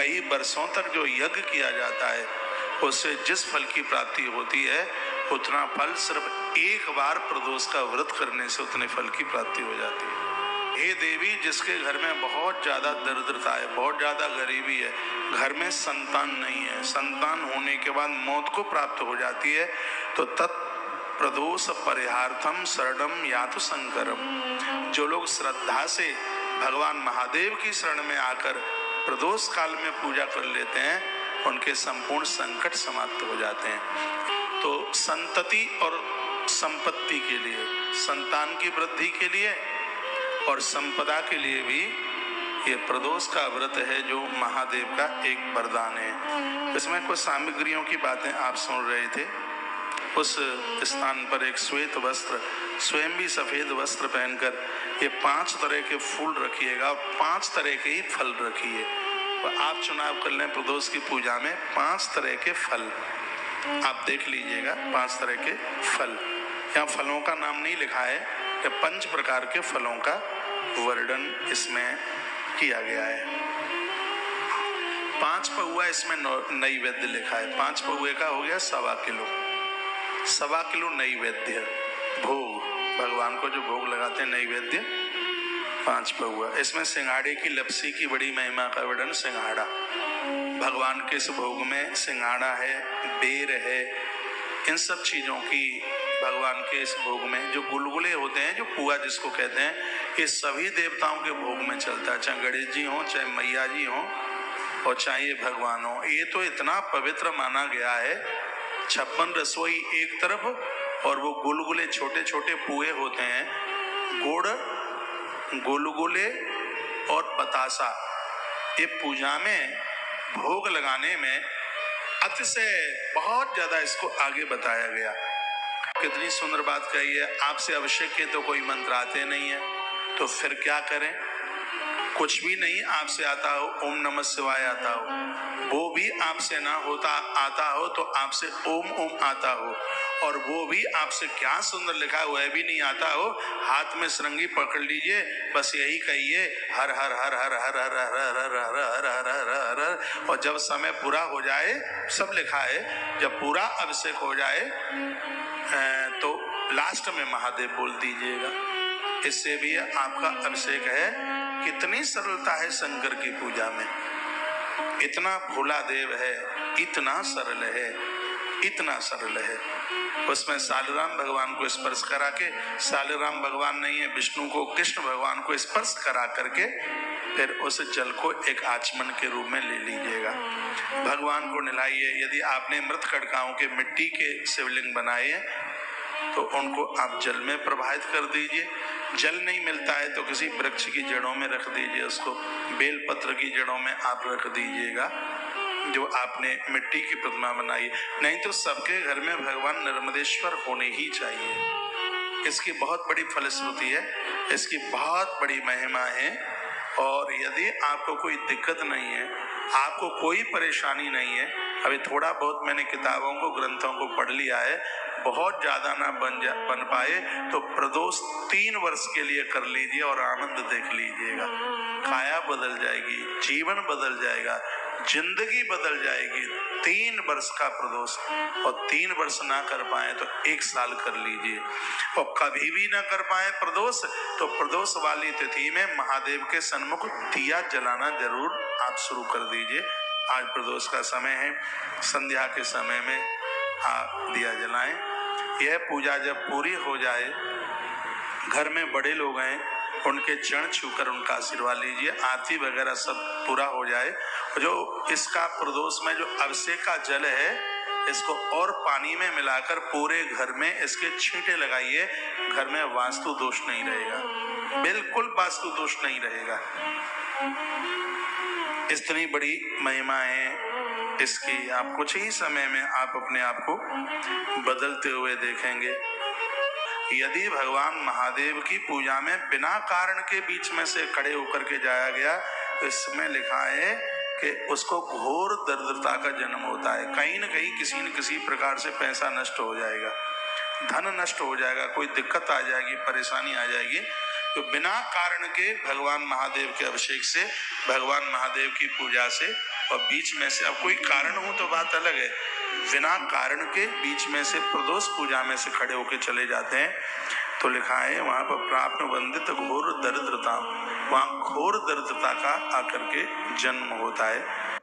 कई वर्षों तक जो यज्ञ किया जाता है उससे जिस फल की प्राप्ति होती है उतना फल सिर्फ एक बार प्रदोष का व्रत करने से उतने फल की प्राप्ति हो जाती है। हे देवी, जिसके घर में बहुत ज्यादा दरिद्रता है, बहुत ज्यादा गरीबी है, घर में संतान नहीं है, संतान होने के बाद मौत को प्राप्त हो जाती है, तो तत् प्रदोष परिहार्थम शरणम यातु शंकरम। जो लोग श्रद्धा से भगवान महादेव की शरण में आकर प्रदोष काल में पूजा कर लेते हैं उनके संपूर्ण संकट समाप्त हो जाते हैं। तो संतति और संपत्ति के लिए, संतान की वृद्धि के लिए और संपदा के लिए भी ये प्रदोष का व्रत है जो महादेव का एक वरदान है। इसमें कुछ सामग्रियों की बातें आप सुन रहे थे। उस स्थान पर एक श्वेत वस्त्र, स्वयं भी सफेद वस्त्र पहनकर ये 5 तरह के फूल रखिएगा और 5 तरह के ही फल रखिए। तो आप चुनाव कर लें प्रदोष की पूजा में 5 तरह के फल आप देख लीजिएगा। 5 तरह के फल, यहाँ फलों का नाम नहीं लिखा है, ये 5 प्रकार के फलों का वर्णन इसमें किया गया है। 5 पौआ इसमें नैवेद्य लिखा है। 5 पौए का हो गया 1.25 किलो, 1.25 किलो नैवेद्य भोग, भगवान को जो भोग लगाते हैं नैवेद्य 5 पौआ। इसमें सिंघाड़े की लपसी की बड़ी महिमा का वर्णन। सिंघाड़ा भगवान के इस भोग में सिंघाड़ा है, बेर है, इन सब चीजों की भगवान के इस भोग में जो गुलगुले होते हैं, जो पुआ जिसको कहते हैं, ये सभी देवताओं के भोग में चलता है, चाहे गणेश जी हो, चाहे मैया जी हो और चाहे ये भगवान हो। ये तो इतना पवित्र माना गया है। 56 रसोई एक तरफ और वो गुलगुले छोटे छोटे पुए होते हैं, गुड़, गुलगुले और बतासा, ये पूजा में भोग लगाने में अतिशय बहुत ज्यादा इसको आगे बताया गया। कितनी सुंदर बात कही है। आपसे आवश्यक है तो कोई मंत्र आते नहीं है, तो फिर क्या करें? कुछ भी नहीं आपसे आता हो, ओम नमः शिवाय आता हो, वो भी आपसे ना होता आता हो तो आपसे ओम ओम आता हो, और वो भी आपसे क्या सुंदर लिखा है वह भी नहीं आता हो, हाथ में श्रृंगी पकड़ लीजिए, बस यही कहिए हर हर हर हर हर हर हर हर हर हर हर हर हर, और जब समय पूरा हो जाए, सब लिखा है, जब पूरा अभिषेक हो जाए तो लास्ट में महादेव बोल दीजिएगा। इससे भी आपका अभिषेक है। कितनी सरलता है शंकर की पूजा में, इतना भोला देव है, इतना सरल है, इतना सरल है। उसमें सालराम भगवान को स्पर्श करा के, सालराम भगवान नहीं है, विष्णु को, कृष्ण भगवान को स्पर्श करा करके फिर उस जल को एक आचमन के रूप में ले लीजिएगा, भगवान को नहलाइए। यदि आपने मृत कड़काओं के मिट्टी के शिवलिंग बनाए हैं तो उनको आप जल में प्रवाहित कर दीजिए। जल नहीं मिलता है तो किसी वृक्ष की जड़ों में रख दीजिए, उसको बेलपत्र की जड़ों में आप रख दीजिएगा जो आपने मिट्टी की प्रतिमा बनाई। नहीं तो सबके घर में भगवान नर्मदेश्वर होने ही चाहिए। इसकी बहुत बड़ी फलश्रुति है, इसकी बहुत बड़ी महिमा है। और यदि आपको कोई दिक्कत नहीं है, आपको कोई परेशानी नहीं है, अभी थोड़ा बहुत मैंने किताबों को, ग्रंथों को पढ़ लिया है, बहुत ज्यादा ना बन पाए तो प्रदोष 3 वर्ष के लिए कर लीजिए और आनंद देख लीजिएगा। काया बदल जाएगी, जीवन बदल जाएगा, जिंदगी बदल जाएगी। 3 वर्ष का प्रदोष, और 3 वर्ष ना कर पाए तो 1 साल कर लीजिए, और कभी भी ना कर पाए प्रदोष तो प्रदोष वाली तिथि में महादेव के सन्मुख दिया जलाना जरूर आप शुरू कर दीजिए। आज प्रदोष का समय है, संध्या के समय में आप दिया जलाएं। यह पूजा जब पूरी हो जाए, घर में बड़े लोग हैं उनके चरण छूकर उनका आशीर्वाद लीजिए। आरती वगैरह सब पूरा हो जाए, जो इसका प्रदोष में जो अभिषेक का जल है इसको और पानी में मिलाकर पूरे घर में इसके छींटे लगाइए। घर में वास्तु दोष नहीं रहेगा, बिल्कुल वास्तु दोष नहीं रहेगा। इतनी बड़ी महिमा है इसकी, आप कुछ ही समय में आप अपने आप को बदलते हुए देखेंगे। यदि भगवान महादेव की पूजा में बिना कारण के बीच में से खड़े होकर के जाया गया तो इसमें लिखा है कि उसको घोर दरिद्रता का जन्म होता है। कहीं न कहीं किसी न किसी प्रकार से पैसा नष्ट हो जाएगा, धन नष्ट हो जाएगा, कोई दिक्कत आ जाएगी, परेशानी आ जाएगी। तो बिना कारण के भगवान महादेव के अभिषेक से, भगवान महादेव की पूजा से, और बीच में से अब कोई कारण हो तो बात अलग है, बिना कारण के बीच में से प्रदोष पूजा में से खड़े होके चले जाते हैं तो लिखा है वहां पर प्राप्त वंदित घोर दरिद्रता, वहां घोर दरिद्रता का आकर के जन्म होता है।